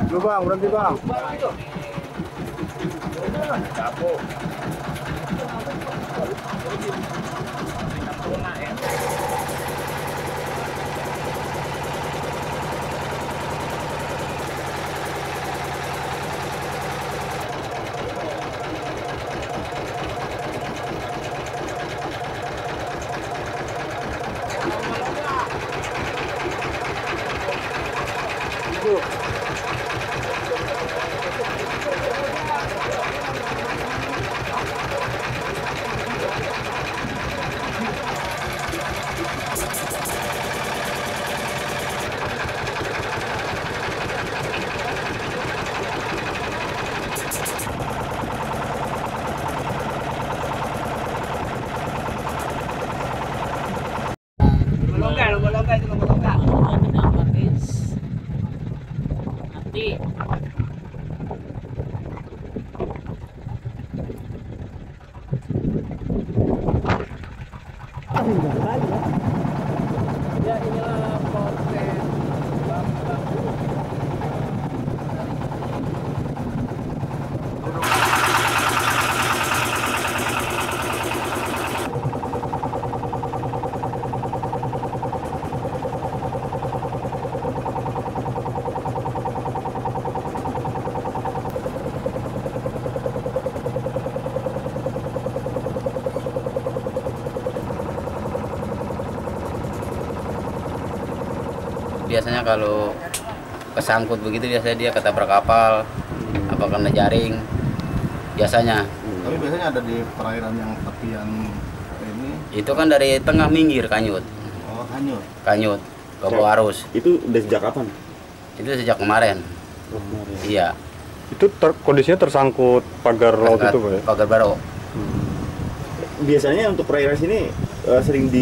Lu bang, berhenti bang. Lumba-lumba itu lumba-lumba. Kenapa guys? Nanti. Ya inilah konten bambu. Biasanya kalau kesangkut begitu biasanya dia ketabrak kapal, apa kena jaring biasanya. Tapi biasanya ada di perairan yang tepian ini. Itu kan dari tengah minggir kanyut, Oh, hanyut. kanyut ke bawah arus. Itu udah sejak kapan? Itu sejak kemarin. Iya. Itu kondisinya tersangkut pagar laut itu, Pak ya? Pagar baro. Biasanya untuk perairan sini sering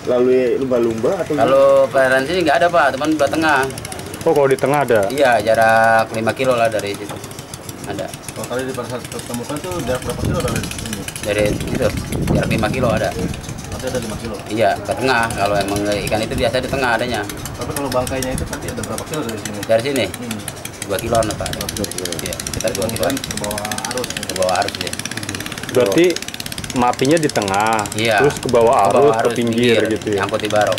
lalui lumba-lumba atau Kalau perairan sini nggak ada Pak, teman di tengah. Oh, kalau di tengah ada? Iya, jarak 5 kilo lah dari situ. Ada. Kalau tadi di pada saat ketemukan itu jarak berapa kilo dari sini? Dari itu jarak 5 kilo ada. Nanti ada 5 kilo. Iya, ke tengah. Kalau emang ikan itu biasa di tengah adanya. Tapi kalau bangkainya itu tadi ada berapa kilo dari sini? Dari sini 2 kiloan Pak. 2 kilo. Iya, sekitar 2 kiloan. Ke bawah arus. Ke bawah arus dia. Berarti matinya di tengah, Iya. terus ke bawah arus, ke pinggir gitu ya? Nyangkut di baro.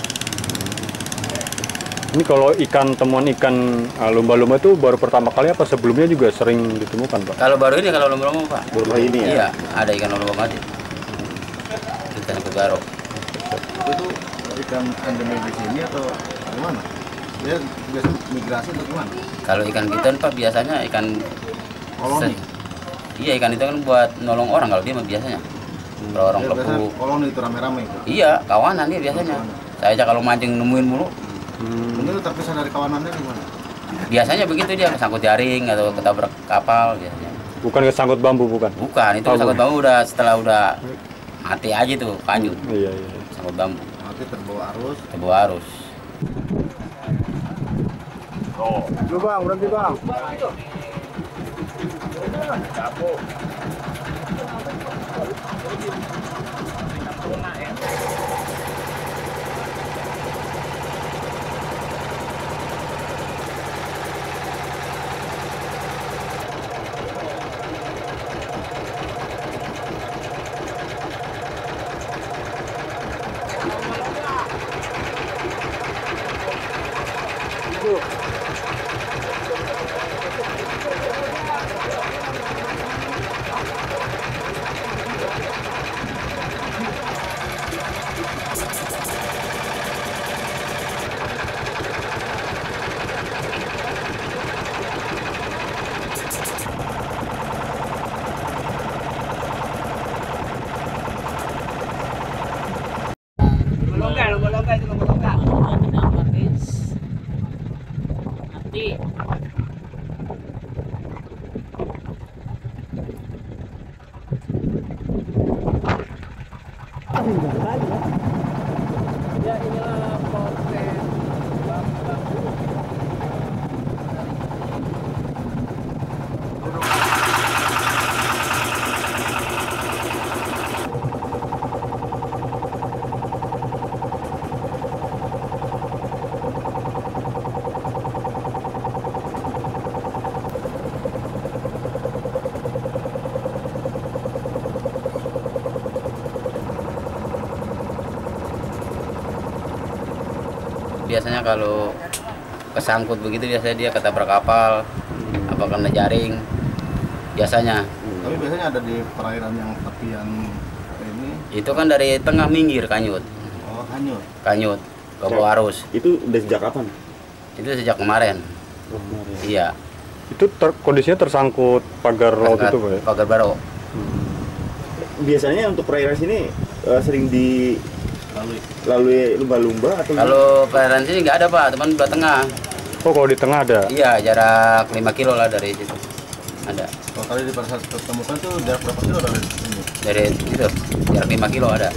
Ini kalau temuan ikan lumba-lumba itu baru pertama kali apa sebelumnya juga sering ditemukan, Pak? Kalau baru ini kalau lumba-lumba Pak. baru kali ini ya? Iya, ada ikan lumba mati. Kita nyangkut baro. Itu ikan endemik di sini atau gimana? Dia biasa migrasi atau gimana? Kalau ikan kita Pak biasanya ikan Koloni. Iya, ikan itu kan buat nolong orang kalau dia mah biasanya. Kalau orang Dia biasanya kelepu. koloni itu rame-rame itu. Iya, kawanan dia biasanya. Saya aja kalau mancing nemuin mulu. Ini lu terpisah dari kawanannya gimana? Biasanya begitu dia kesangkut jaring atau ketabrak kapal biasanya. Bukan kesangkut bambu, bukan? Bukan, itu Oh, kesangkut bambu udah mati aja tuh kanyut. Iya, iya. Kesangkut bambu, Nanti terbawa arus. terbawa arus. Lu bang, berhenti bang. Lumba-lumba itu lumba-lumba. Kenapa guys? biasanya kalau kesangkut begitu biasanya dia ketabrak kapal, apa kena jaring, biasanya. Tapi biasanya ada di perairan yang tepian ini. Itu kan dari tengah minggir Kanyut, Oh, hanyut. Kanyut ke bawah arus. Itu udah sejak kapan? Itu sejak kemarin. Iya. Itu kondisinya tersangkut pagar laut itu Pak ya? Pagar Baro. Biasanya untuk perairan sini sering dilalui lumba-lumba atau Kalau perairan sini nggak ada Pak, teman belah tengah. Oh kalau di tengah ada? Iya, jarak 5 kilo lah dari situ. Ada. Kalau tadi di pada saat ketemukan tuh jarak berapa kilo dari ini? Dari itu, jarak 5 kilo ada.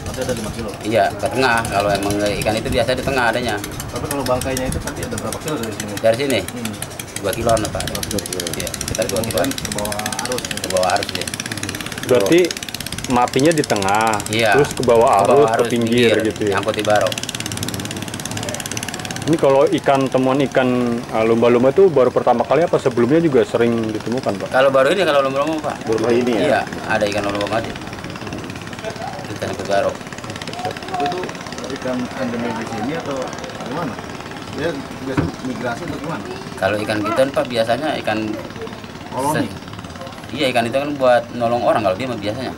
Nanti ada 5 kilo. Iya, ke tengah. Kalau emang ikan itu biasa di tengah adanya. Tapi kalau bangkainya itu nanti ada berapa kilo dari sini? Dari sini, Hmm. 2 kiloan lah Pak. Iya, kita 2 kiloan. Kemudian ke bawah arus. Ke bawah arus ya. Berarti matinya di tengah, Iya. terus ke bawah arus, ke pinggir gitu ya? Nyangkut di Baro. Ini kalau temuan ikan lumba-lumba itu baru pertama kali apa sebelumnya juga sering ditemukan Pak? Kalau baru ini kalau lumba-lumba Pak. baru kali ini ya? Iya, ada ikan lumba mati. Kita nyangkut Baro. Itu ikan endemik di sini atau gimana? Dia biasa migrasi atau gimana? Kalau ikan gitu Pak biasanya ikan Koloni. Iya, ikan itu kan buat nolong orang kalau dia mah biasanya.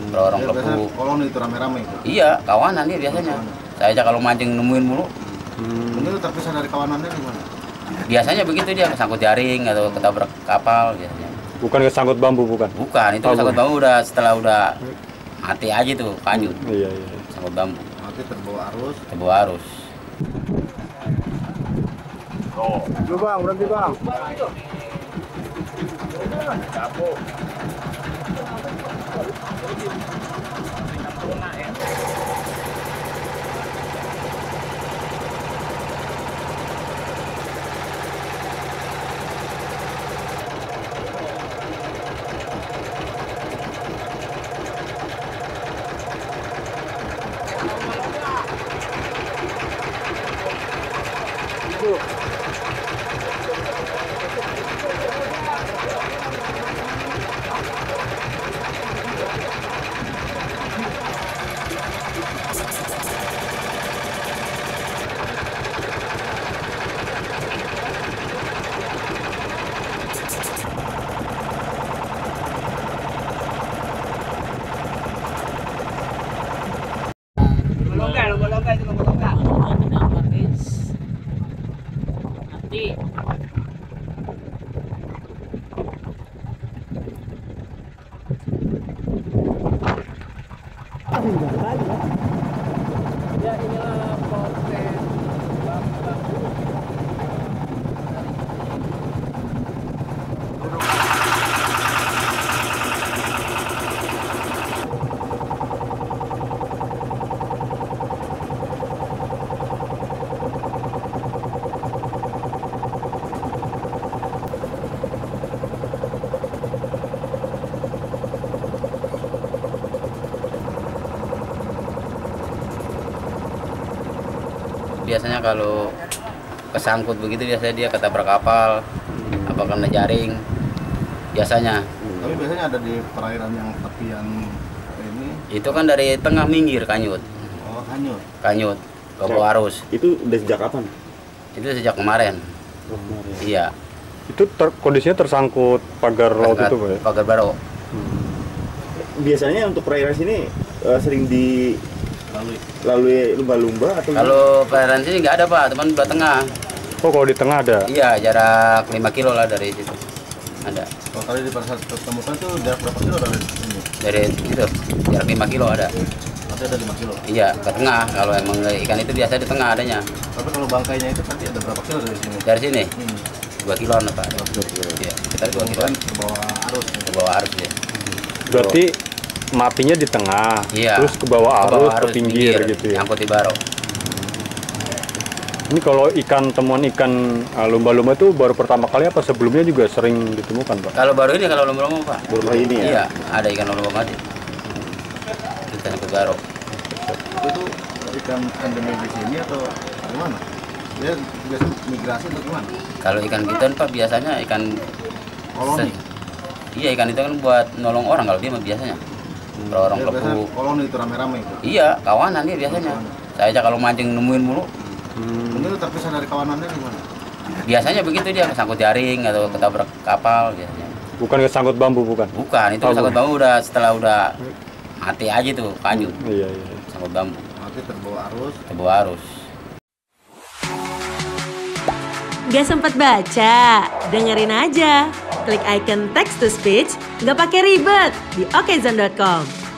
Kalau orang Dia biasanya kelebu. koloni itu rame-rame itu. Iya, kawanan dia biasanya. Saya aja kalau mancing nemuin mulu. Mungkin itu terpisah dari kawanannya gimana? Biasanya begitu dia kesangkut jaring atau ketabrak kapal biasanya. Bukan kesangkut bambu bukan? Bukan, itu Oh, kesangkut bukan. bambu udah mati aja tuh Kanyut. Iya iya. Sangkut bambu, Nanti terbawa arus. ke bawah arus. Lu bang, berhenti bang. Lumba-lumba itu lumba-lumba. Mati. Ya inilah konten bambu. Biasanya kalau kesangkut begitu biasanya dia ketabrak kapal, apa kena jaring, biasanya. Tapi biasanya ada di perairan yang tepian ini. Itu kan dari tengah minggir Kanyut, Oh, hanyut. Kanyut ke bawah arus. Itu udah sejak kapan? Itu sejak kemarin. Iya. Itu kondisinya tersangkut pagar laut itu Pak ya? Pagar Baro. Biasanya untuk perairan sini sering dilalui lumba-lumba atau Kalau perairan sini nggak ada Pak, teman belah tengah. Oh kalau di tengah ada? Iya, jarak 5 kilo lah dari situ. Ada. Kalau tadi di pada saat ketemukan tuh jarak berapa kilo dari ini? Dari itu, jarak 5 kilo ada. Nanti ada 5 kilo. Iya, ke tengah. Kalau emang ikan itu biasa di tengah adanya. Tapi kalau bangkainya itu nanti ada berapa kilo dari sini? Dari sini, Hmm. 2 kiloan lah Pak. Iya, kita 2 kiloan. Kemudian ke bawah arus. Ke bawah arus ya. Berarti matinya di tengah, Iya. terus ke bawah Ke bawah arus, ke pinggir gitu ya? Nyangkut di Baro. Ini kalau temuan ikan lumba-lumba itu baru pertama kali apa sebelumnya juga sering ditemukan Pak? Kalau baru ini kalau lumba-lumba Pak. baru kali ini ya? Iya, ada ikan lumba mati. Kita nyangkut Baro. Itu ikan endemik di sini atau gimana? Dia biasa migrasi atau gimana? Kalau ikan gitu Pak biasanya ikan Koloni. Iya, ikan itu kan buat nolong orang kalau dia mah biasanya. Kalau orang Dia biasanya kelebu. koloni itu rame-rame itu. Iya, kawanan dia biasanya. Saya aja kalau mancing nemuin mulu. Mungkin itu terpisah dari kawanannya gimana? Biasanya begitu dia kesangkut jaring atau ketabrak kapal biasanya. Bukan kesangkut bambu, bukan? Bukan, itu Oh, kesangkut bukan. bambu udah setelah udah mati aja tuh kayu. Iya, iya. Sangkut bambu, Nanti terbawa arus. terbawa arus. Gak sempat baca? Dengerin aja. Klik icon text to speech, gak pakai ribet di okezone.com.